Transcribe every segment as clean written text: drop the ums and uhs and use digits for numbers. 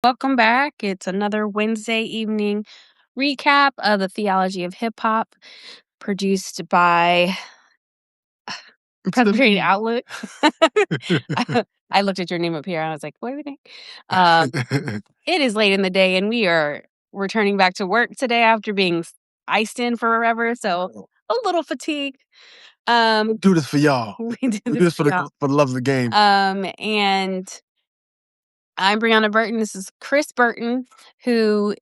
Welcome back. It's another Wednesday evening recap of the Theology of Hip Hop, produced by Presbyterian Outlook. I looked at your name up here and I was like, what are we doing? It is late in the day and we are returning back to work today after being iced in forever. So a little fatigued. Do this for y'all. We do this for the love of the game. And I'm Brianna Burton. This is Chris Burton, whose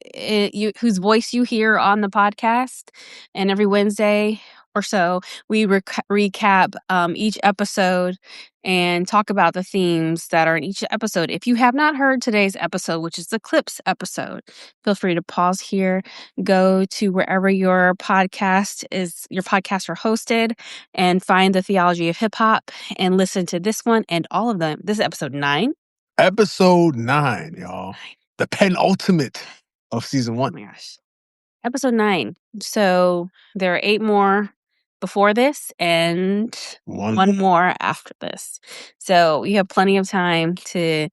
voice you hear on the podcast. And every Wednesday or so, we recap each episode and talk about the themes that are in each episode. If you have not heard today's episode, which is the Clipse episode, feel free to pause here, go to wherever your podcasts are hosted, and find the Theology of Hip Hop and listen to this one and all of them. This is episode 9. Episode 9, y'all. The penultimate of season 1. Oh my gosh. Episode 9. So there are 8 more before this and one more after this. So you have plenty of time to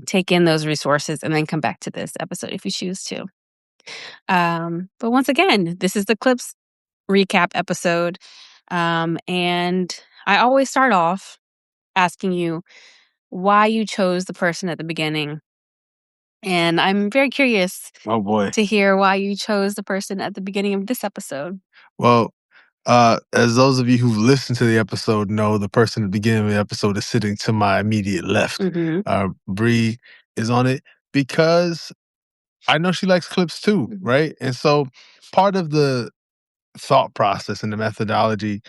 take in those resources and then come back to this episode if you choose to. But once again, this is the Clipse recap episode. And I always start off asking you why you chose the person at the beginning. And I'm very curious to hear why you chose the person at the beginning of this episode. Well, as those of you who've listened to the episode know, the person at the beginning of the episode is sitting to my immediate left. Bree is on it because I know she likes Clipse too, right? And so part of the thought process and the methodology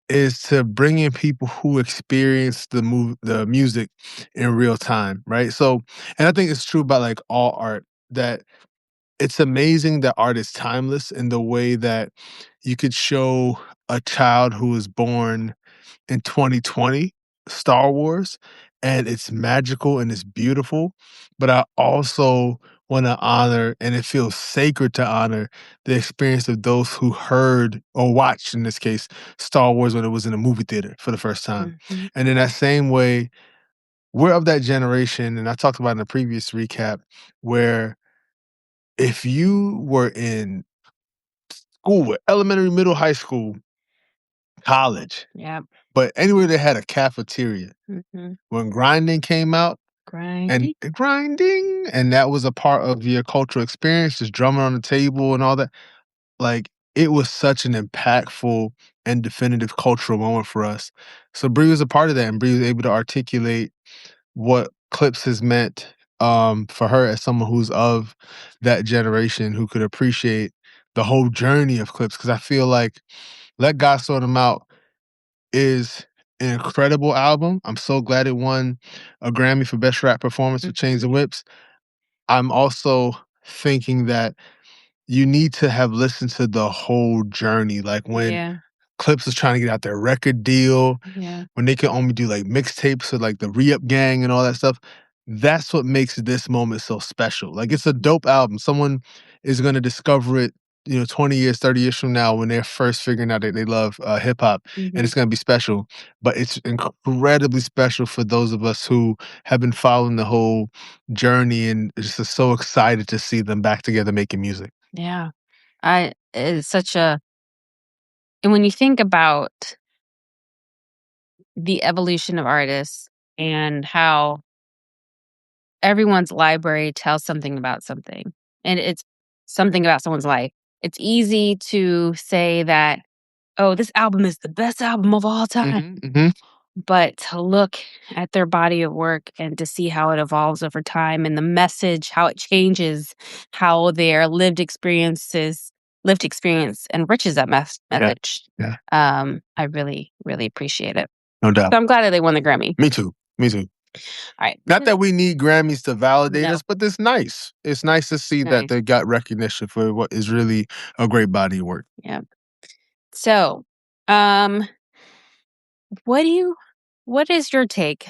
is to bring in people who experience the music in real time, right? So, and I think it's true about like all art, that it's amazing that art is timeless in the way that you could show a child who was born in 2020 Star Wars, and it's magical and it's beautiful. But I also want to honor, and it feels sacred to honor, the experience of those who heard or watched, in this case, Star Wars when it was in a movie theater for the first time. And in that same way, we're of that generation, and I talked about in the previous recap, where if you were in school, elementary, middle, high school, college, but anywhere that had a cafeteria, when grinding came out, and that was a part of your cultural experience, just drumming on the table and all that, like, it was such an impactful and definitive cultural moment for us. So Bree was a part of that, and Bree was able to articulate what Clipse has meant for her as someone who's of that generation, who could appreciate the whole journey of Clipse. Because I feel like Let God Sort Them Out is an incredible album. I'm so glad it won a Grammy for Best Rap Performance with Chains and Whips. I'm also thinking that you need to have listened to the whole journey. Like when Clipse was trying to get out their record deal, when they could only do like mixtapes with like the Re-Up Gang and all that stuff. That's what makes this moment so special. Like, it's a dope album. Someone is going to discover it, 20 years, 30 years from now, when they're first figuring out that they love hip hop, and it's going to be special. But it's incredibly special for those of us who have been following the whole journey and just are so excited to see them back together making music. Yeah. It's such a, and when you think about the evolution of artists and how everyone's library tells something about something, and it's something about someone's life, it's easy to say that, oh, this album is the best album of all time. But to look at their body of work and to see how it evolves over time and the message, how it changes, how their lived experience enriches that message. I really, really appreciate it. No doubt. So I'm glad that they won the Grammy. Me too. All right. Not that we need Grammys to validate us, but it's nice. It's nice to see that they got recognition for what is really a great body of work. Yeah. So, what is your take,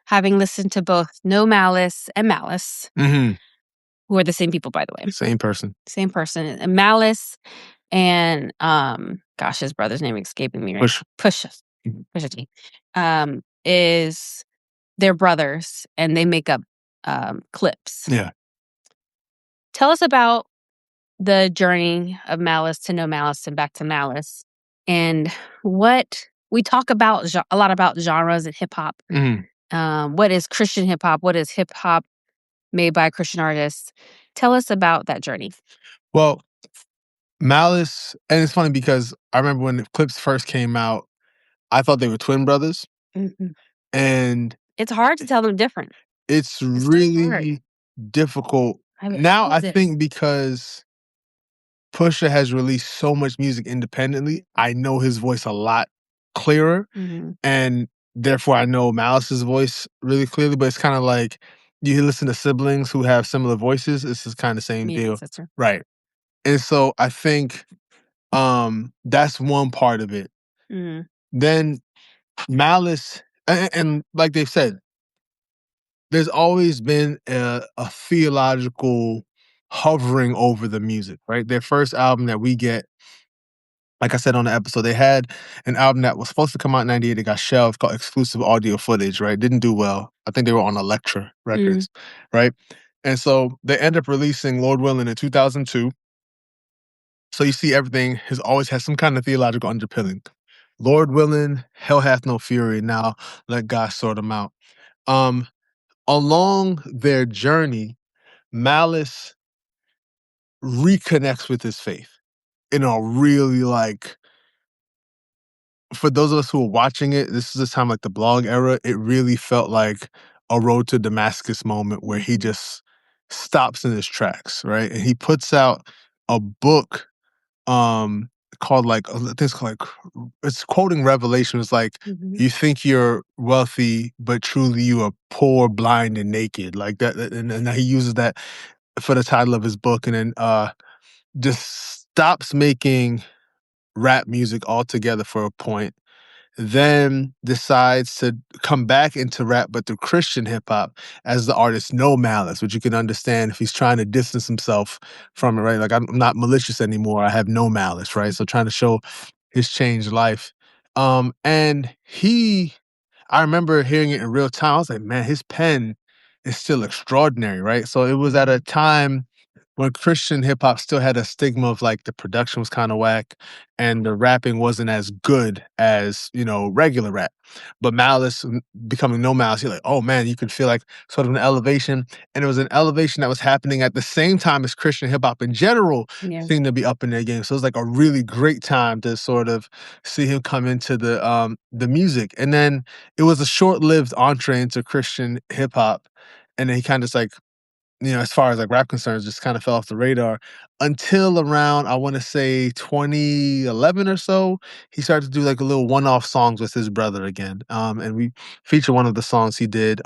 having listened to both No Malice and Malice, who are the same people, by the way? Same person. And Malice and, gosh, his brother's name escaping me right now. Pusha T. Is they're brothers, and they make up Clipse. Yeah. Tell us about the journey of Malice to No Malice and back to Malice, and what we talk about a lot about genres and hip hop. What is Christian hip hop? What is hip hop made by Christian artists? Tell us about that journey. Well, Malice, and it's funny because I remember when Clipse first came out, I thought they were twin brothers. And it's hard to tell them different. It's really difficult. Now I think because Pusha has released so much music independently, I know his voice a lot clearer. And therefore I know Malice's voice really clearly, but it's kind of like you listen to siblings who have similar voices. It's just kind of the same deal. Sister. Right. And so I think that's one part of it. Then Malice, and like they've said, there's always been a theological hovering over the music, right? Their first album that we get, like I said on the episode, they had an album that was supposed to come out in 98. It got shelved, called Exclusive Audio Footage, right? Didn't do well. I think they were on Elektra Records, right? And so they end up releasing Lord Willing in 2002. So you see everything has always had some kind of theological underpinning. Lord Willing, Hell Hath No Fury, now let God sort them out. Along their journey, Malice reconnects with his faith in a really for those of us who are watching it, this is the time like the blog era, it really felt like a road to Damascus moment where he just stops in his tracks, right? And he puts out a book called it's quoting Revelation. It's like, you think you're wealthy, but truly you are poor, blind, and naked. Like that, and he uses that for the title of his book, and then just stops making rap music altogether for a point, then decides to come back into rap, but through Christian hip hop as the artist No Malice, which you can understand if he's trying to distance himself from it, right? Like, I'm not malicious anymore. I have no malice, right? So trying to show his changed life. And I remember hearing it in real time. I was like, man, his pen is still extraordinary, right? So it was at a time when Christian hip hop still had a stigma of like the production was kind of whack and the rapping wasn't as good as, regular rap. But Malice becoming No Malice, you're like, oh man, you could feel like sort of an elevation. And it was an elevation that was happening at the same time as Christian hip hop in general seemed to be up in their game. So it was like a really great time to sort of see him come into the music. And then it was a short-lived entree into Christian hip hop. And then he kind of just like, as far as like rap concerns, just kind of fell off the radar until around, I want to say 2011 or so. He started to do like a little one-off songs with his brother again. And we feature one of the songs he did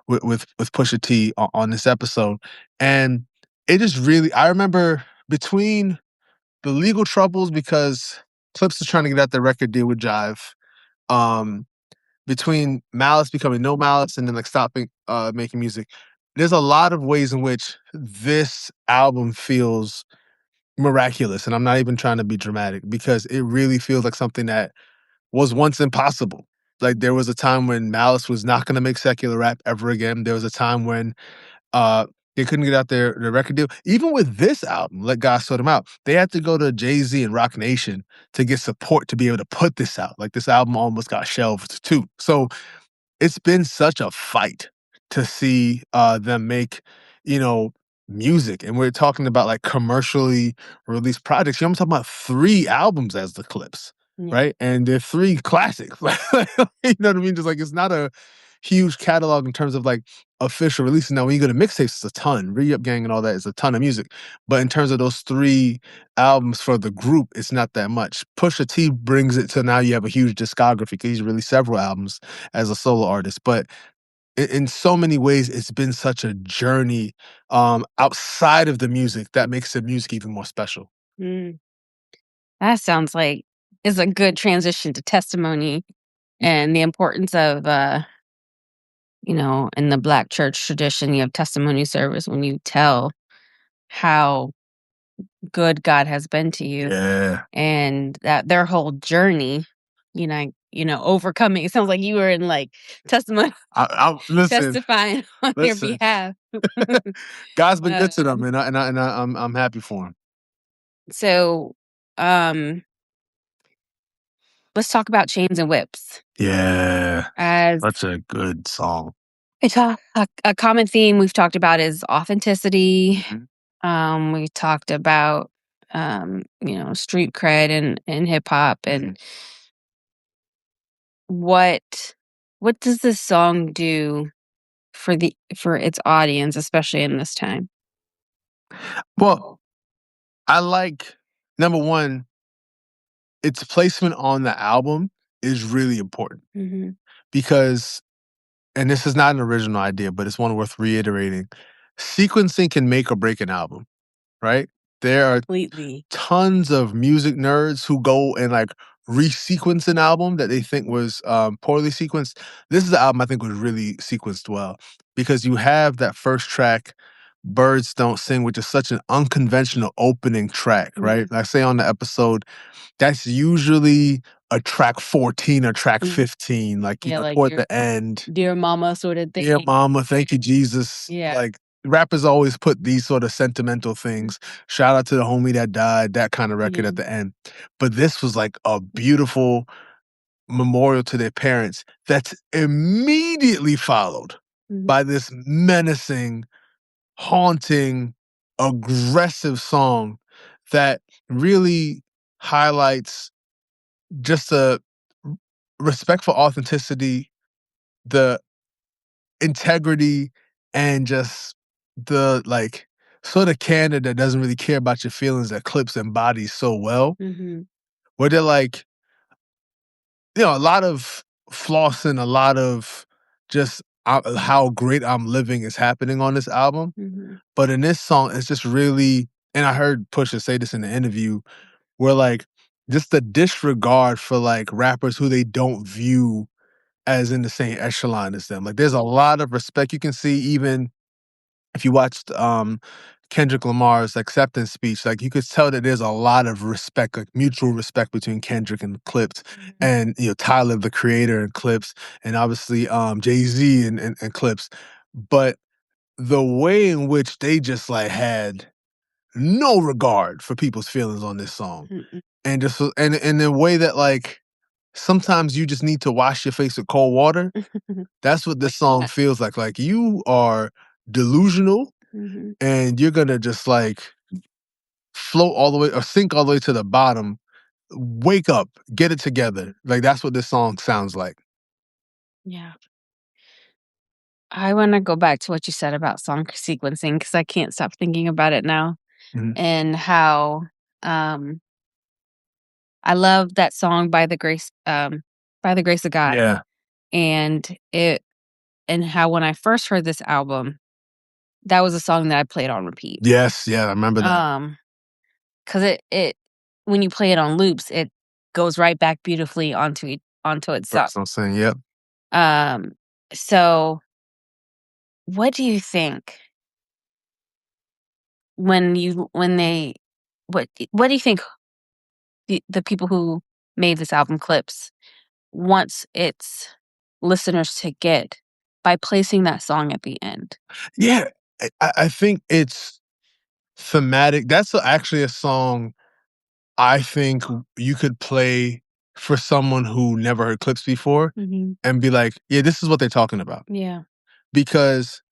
with Pusha T on this episode. And it just really, I remember between the legal troubles because Clipse was trying to get out the record deal with Jive. Between Malice becoming No Malice and then like stopping making music, there's a lot of ways in which this album feels miraculous. And I'm not even trying to be dramatic because it really feels like something that was once impossible. Like there was a time when Malice was not going to make secular rap ever again. There was a time when they couldn't get out their record deal. Even with this album, Let God Sort Them Out, they had to go to Jay-Z and Rock Nation to get support to be able to put this out. Like this album almost got shelved too. So it's been such a fight to see them make, music. And we're talking about like commercially released projects. I'm talking about 3 albums as the Clipse, right? And they're 3 classics. You know what I mean? Just like it's not a huge catalog in terms of like official releases. Now, when you go to mixtapes, it's a ton. Re-Up Gang and all that is a ton of music. But in terms of those 3 albums for the group, it's not that much. Pusha T brings it to now you have a huge discography because he's released several albums as a solo artist. But in so many ways, it's been such a journey outside of the music that makes the music even more special. That sounds like it's a good transition to testimony and the importance of, in the Black church tradition, you have testimony service when you tell how good God has been to you. Yeah. And that their whole journey, overcoming. It sounds like you were in like testimony, listen, testifying on their behalf. God's been good to them, and I'm happy for him. So, let's talk about Chains and Whips. Yeah, that's a good song. A common theme we've talked about is authenticity. We talked about street cred and hip hop, and what does this song do for its audience, especially in this time? Well, I like, number one, its placement on the album is really important because, and this is not an original idea, but it's one worth reiterating. Sequencing can make or break an album, right? There are Completely. tons of music nerds who go and like resequence an album that they think was poorly sequenced. This is the album I think was really sequenced well because you have that first track, Birds Don't Sing, which is such an unconventional opening track, right? Like say on the episode, that's usually a track 14 or track 15, like, toward the end. Dear Mama sort of thing. Dear Mama, thank you, Jesus. Yeah. Like, rappers always put these sort of sentimental things. Shout out to the homie that died, that kind of record at the end. But this was like a beautiful memorial to their parents that's immediately followed by this menacing, haunting, aggressive song that really highlights just the respect for authenticity, the integrity, and just the like sort of candor that doesn't really care about your feelings that Clipse embodies so well. Where they're like, a lot of flossing, a lot of just how great I'm living is happening on this album. But in this song, it's just really, and I heard Pusha say this in the interview, where like just the disregard for like rappers who they don't view as in the same echelon as them. Like there's a lot of respect you can see even if you watched Kendrick Lamar's acceptance speech. Like you could tell that there's a lot of respect, like mutual respect between Kendrick and Clipse, and Tyler the Creator and Clipse, and obviously Jay-Z and Clipse. But the way in which they just like had no regard for people's feelings on this song, and just and in a way that like sometimes you just need to wash your face with cold water. That's what this song feels like. Like you are delusional and you're gonna just like float all the way or sink all the way to the bottom. Wake up, get it together. Like that's what this song sounds like. Yeah. I want to go back to what you said about song sequencing because I can't stop thinking about it now, and how I love that song by the grace of God. Yeah. And how when I first heard this album, that was a song that I played on repeat. Yes, yeah, I remember that. Because it when you play it on loops, it goes right back beautifully onto itself. That's what I'm saying. Yep. So what do you think what do you think the people who made this album Clipse wants its listeners to get by placing that song at the end? Yeah, I think it's thematic. That's actually a song I think you could play for someone who never heard Clipse before and be like, yeah, this is what they're talking about. Yeah. Because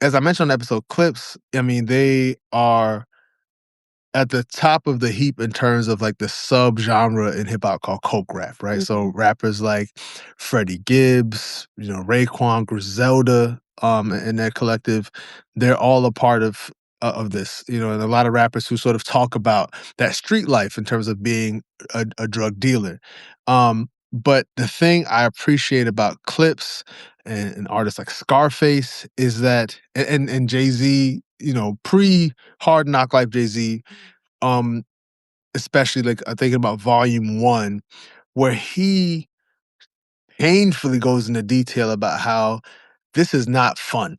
as I mentioned on the episode, Clipse, I mean, they are at the top of the heap in terms of like the sub-genre in hip-hop called coke rap, right? So rappers like Freddie Gibbs, Raekwon, Griselda, and their collective, they're all a part of this, and a lot of rappers who sort of talk about that street life in terms of being a drug dealer. But the thing I appreciate about Clipse and artists like Scarface is that, and Jay-Z, pre Hard Knock Life Jay-Z, especially like thinking about Volume 1, where he painfully goes into detail about how this is not fun.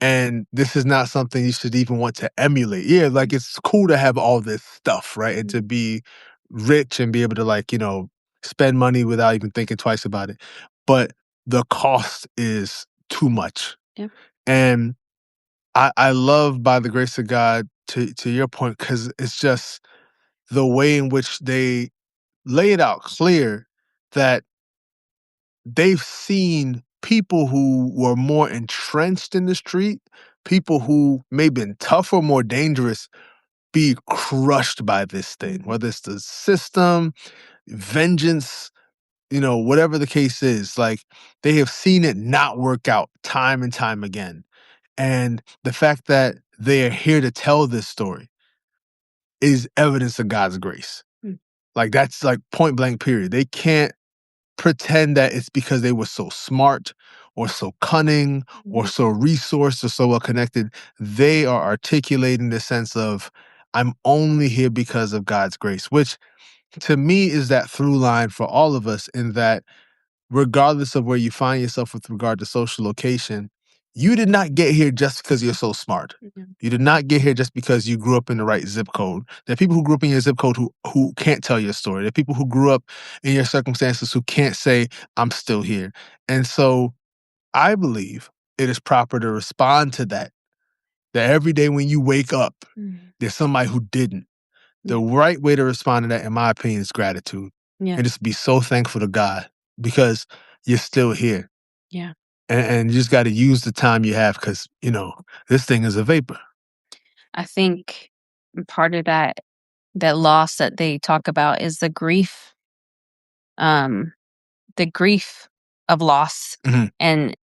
And this is not something you should even want to emulate. Yeah, like it's cool to have all this stuff, right? And to be rich and be able to like, spend money without even thinking twice about it. But the cost is too much. Yeah. And I love By the Grace of God, to your point, because it's just the way in which they lay it out clear that they've seen people who were more entrenched in the street, people who may have been tougher, more dangerous, be crushed by this thing, whether it's the system, vengeance, whatever the case is. Like, they have seen it not work out time and time again. And the fact that they are here to tell this story is evidence of God's grace. Like, that's like point blank period. They can't pretend that it's because they were so smart or so cunning or so resourced or so well connected. They are articulating the sense of, I'm only here because of God's grace, which to me is that through line for all of us, in that regardless of where you find yourself with regard to social location, you did not get here just because you're so smart. You did not get here just because you grew up in the right zip code. There are people who grew up in your zip code who can't tell your story. There are people who grew up in your circumstances who can't say, I'm still here. And so I believe it is proper to respond to that every day when you wake up, there's somebody who didn't. The right way to respond to that, in my opinion, is gratitude. Yeah. And just be so thankful to God because you're still here. Yeah. And you just got to use the time you have because, this thing is a vapor. I think part of that loss that they talk about is the grief of loss and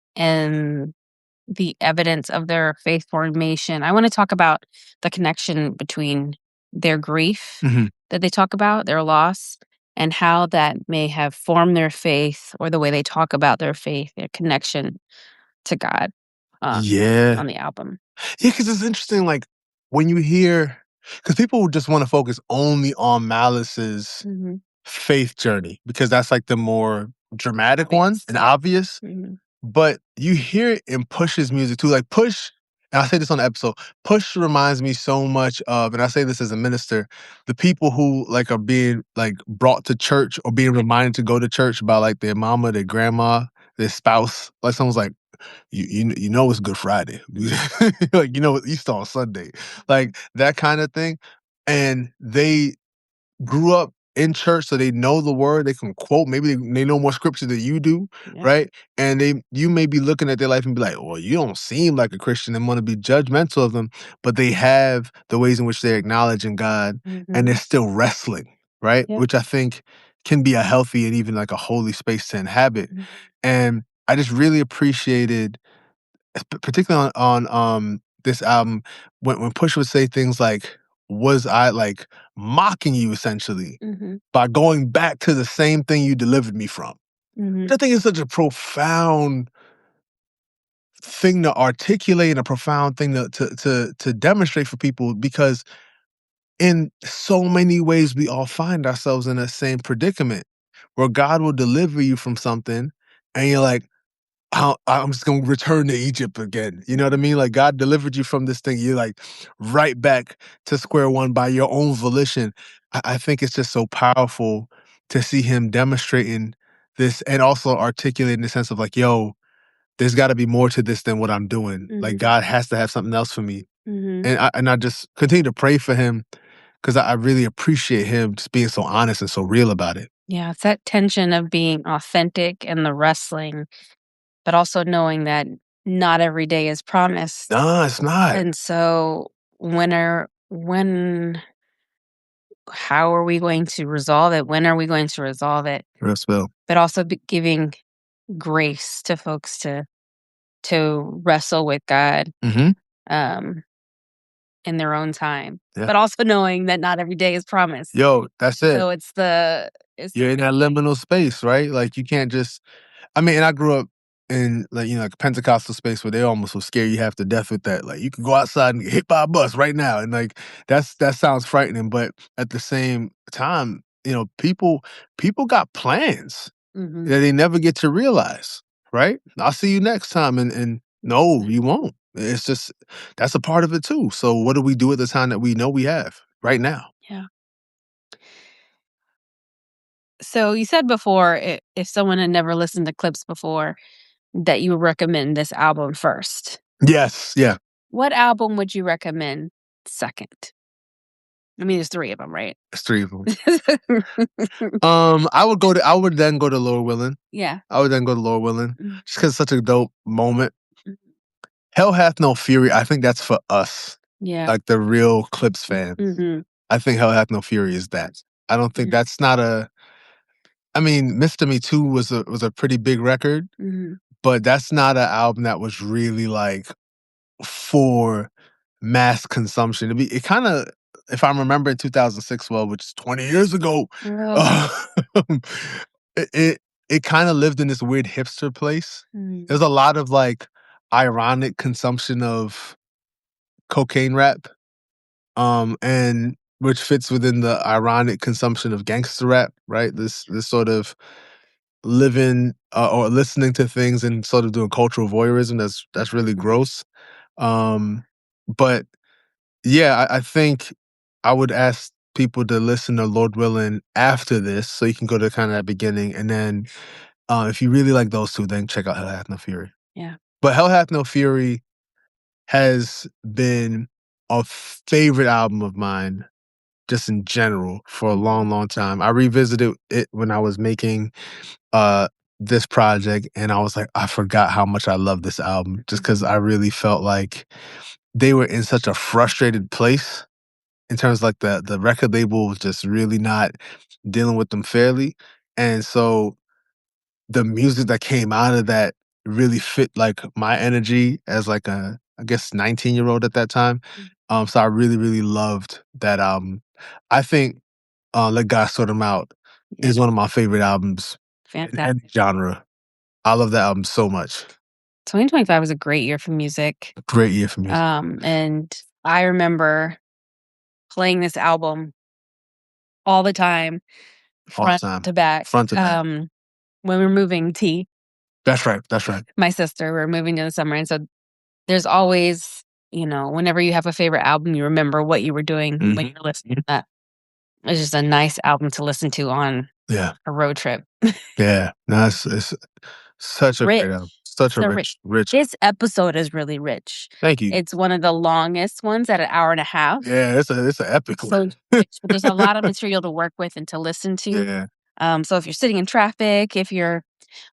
the evidence of their faith formation. I want to talk about the connection between their grief that they talk about, their loss, and how that may have formed their faith, or the way they talk about their faith, their connection to God on the album. Yeah, because it's interesting, like, when you hear, because people just want to focus only on Malice's faith journey, because that's like the more dramatic one and obvious. But you hear it in Push's music too. Like, Push, and I say this on the episode, Push reminds me so much of, and I say this as a minister, the people who like are being like brought to church or being reminded to go to church by like their mama, their grandma, their spouse. Like, someone's like, you know it's Good Friday. Like, Easter on Sunday. Like, that kind of thing. And they grew up in church, so they know the word. They can quote. Maybe they know more scripture than you do, right? And you may be looking at their life and be like, well, you don't seem like a Christian, and want to be judgmental of them. But they have the ways in which they're acknowledging God, and they're still wrestling, right? Which I think can be a healthy and even like a holy space to inhabit. And I just really appreciated, particularly on this album, when Push would say things like, was I like mocking you essentially by going back to the same thing you delivered me from? Which I think is such a profound thing to articulate and a profound thing to demonstrate for people, because in so many ways we all find ourselves in the same predicament where God will deliver you from something and you're like, I'm just going to return to Egypt again. You know what I mean? Like, God delivered you from this thing. You're like right back to square one by your own volition. I think it's just so powerful to see him demonstrating this and also articulating the sense of like, yo, there's got to be more to this than what I'm doing. Like, God has to have something else for me. And I just continue to pray for him because I really appreciate him just being so honest and so real about it. Yeah, it's that tension of being authentic and the wrestling, but also knowing that not every day is promised. No, it's not. And so how are we going to resolve it? When are we going to resolve it? Yes, Bill. But also giving grace to folks to wrestle with God in their own time. Yeah. But also knowing that not every day is promised. Yo, that's it. So You're in that liminal space, right? Like, you can't just, and I grew up in like, like a Pentecostal space where they almost will scare you half to death with that. Like, you can go outside and get hit by a bus right now. And like, that sounds frightening. But at the same time, people got plans that they never get to realize, right? I'll see you next time. And no, you won't. It's just, that's a part of it too. So what do we do at the time that we know we have right now? Yeah. So you said before, if someone had never listened to Clipse before, that you would recommend this album first. Yes, yeah. What album would you recommend second? I mean, there's 3 of them, right? There's 3 of them. I would then go to Lord Willin'. Yeah. I would then go to Lord Willin'. Mhm. Just because it's such a dope moment. Mhm. Hell Hath No Fury, I think that's for us. Yeah. Like the real Clipse fans. Mhm. I think Hell Hath No Fury is that. I don't think that's not a. I mean, Mr. Me Too was a pretty big record, Mhm. but that's not an album that was really like for mass consumption. It kind of, if I remember in 2006, well, which is 20 years ago, it it kind of lived in this weird hipster place. Mm. There's a lot of like ironic consumption of cocaine rap, and which fits within the ironic consumption of gangster rap, right? This sort of living or listening to things and sort of doing cultural voyeurism. That's really gross. But yeah, I think I would ask people to listen to Lord Willin' after this, so you can go to kind of that beginning, and then if you really like those 2, then check out Hell Hath No Fury. Yeah. But Hell Hath No Fury has been a favorite album of mine, just in general, for a long, long time. I revisited it when I was making this project, and I was like, I forgot how much I love this album, just because I really felt like they were in such a frustrated place in terms of like the record label was just really not dealing with them fairly. And so the music that came out of that really fit like my energy as like a, I guess, 19-year-old at that time. So I really, really loved that album. I think Let God Sort 'Em Out is one of my favorite albums in any genre. I love that album so much. 2025 was a great year for music. Great year for music. And I remember playing this album all the time, front to back. Front to back. When we were moving T. That's right. That's right. My sister, we're moving in the summer, and so there's always, whenever you have a favorite album, you remember what you were doing when you're listening to that. It's just a nice album to listen to on a road trip. Yeah. No, it's such a great album. Such a rich. This episode is really rich. Thank you. It's one of the longest ones at 1.5 hours. Yeah, it's an epic one. So there's a lot of material to work with and to listen to. Yeah. So if you're sitting in traffic, if you're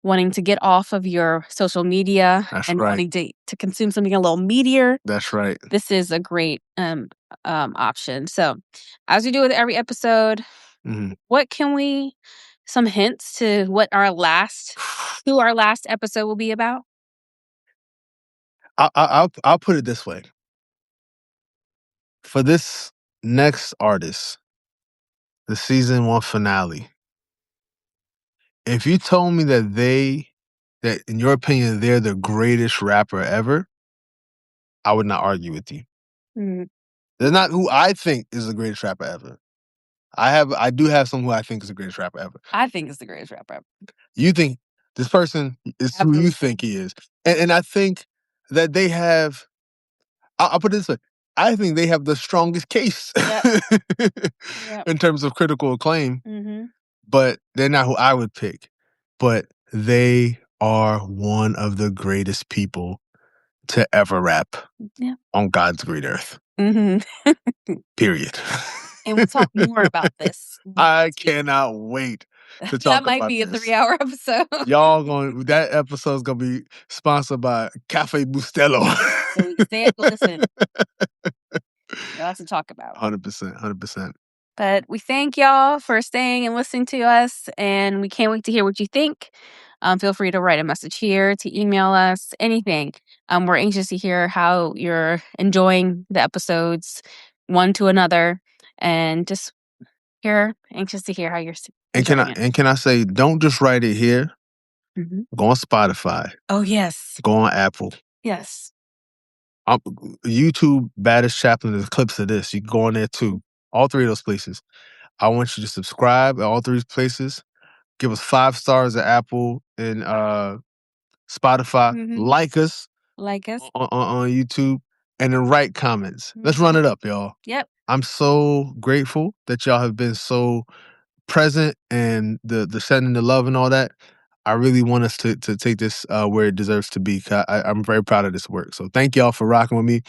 wanting to get off of your social media wanting to consume something a little meatier, that's right. This is a great option. So as we do with every episode, what can we, some hints to what our last episode will be about? I'll put it this way. For this next artist, the season 1 finale, if you told me that in your opinion they're the greatest rapper ever, I would not argue with you. They're not who I think is the greatest rapper ever. I do have someone who I think is the greatest rapper ever. I think is the greatest rapper ever. You think this person is who you think he is. And I think that they have, I'll put it this way, I think they have the strongest case in terms of critical acclaim. But they're not who I would pick. But they are one of the greatest people to ever rap on God's green earth. Period. And we'll talk more about this. I cannot wait to talk about this. That might be a 3-hour episode. That episode's gonna be sponsored by Cafe Bustelo. So stay and listen. Lots to talk about. 100%, 100%. But we thank y'all for staying and listening to us, and we can't wait to hear what you think. Feel free to write a message here, to email us, anything. We're anxious to hear how you're enjoying the episodes one to another, and just anxious to hear how you're enjoying it. Can I say, don't just write it here. Go on Spotify. Oh, yes. Go on Apple. Yes. YouTube, BaddestChaplain, there's clips of this. You can go on there too. All 3 of those places. I want you to subscribe at all 3 places. Give us 5 stars at Apple and Spotify. Like us. On YouTube. And then write comments. Let's run it up, y'all. Yep. I'm so grateful that y'all have been so present and the sending the love and all that, I really want us to take this where it deserves to be. I'm very proud of this work. So thank y'all for rocking with me.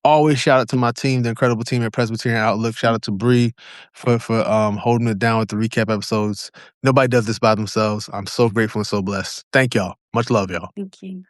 Always shout out to my team, the incredible team at Presbyterian Outlook. Shout out to Bree for holding it down with the recap episodes. Nobody does this by themselves. I'm so grateful and so blessed. Thank y'all. Much love, y'all. Thank you.